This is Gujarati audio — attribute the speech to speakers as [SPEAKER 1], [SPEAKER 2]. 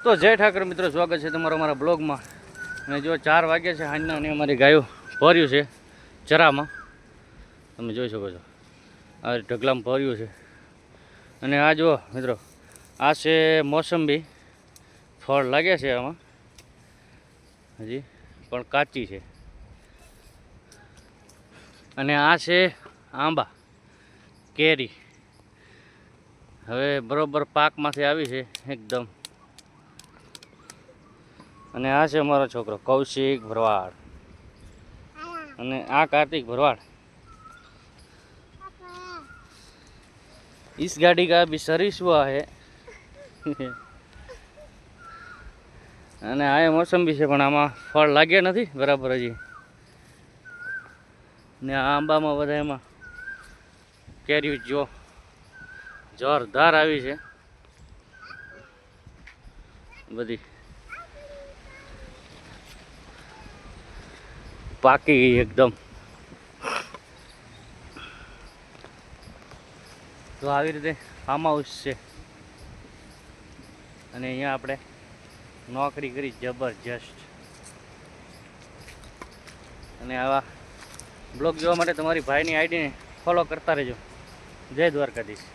[SPEAKER 1] તો જય ઠાકર મિત્રો, સ્વાગત છે તમારો અમારા બ્લોગમાં. અને જો 4 વાગ્યા છે સાંજના અને અમારી ગાયો ભર્યું છે ચરામાં, તમે જોઈ શકો છો. આ ઢગલામાં ભર્યું છે. અને આ જુઓ મિત્રો, આ છે મોસંબી, ફળ લાગે છે આમાં, હજી પણ કાચી છે. અને આ છે આંબા કેરી, હવે બરોબર પાકમાંથી આવી છે એકદમ. અને આ છે અમારો છોકરો કૌશિક ભરવાડ, અને આ કાર્તિક ભરવાડ. इस गाड़ी का अभी सर्विस हुआ है. અને આ મોસંબી છે પણ આમાં ફળ લાગ્યા નથી બરાબર હજી. ને આ આંબામાં બધા એમાં કેરી જો જોરદાર આવી છે બધી, પાકી ગઈ એકદમ. તો આવી રીતે ફાર્મ હાઉસ છે. અને અહીંયા આપણે નોકરી કરી જબરજસ્ત. અને આવા બ્લોગ જોવા માટે તમારી ભાઈની આઈડીને ફોલો કરતા રહેજો. જય દ્વારકાધીશ.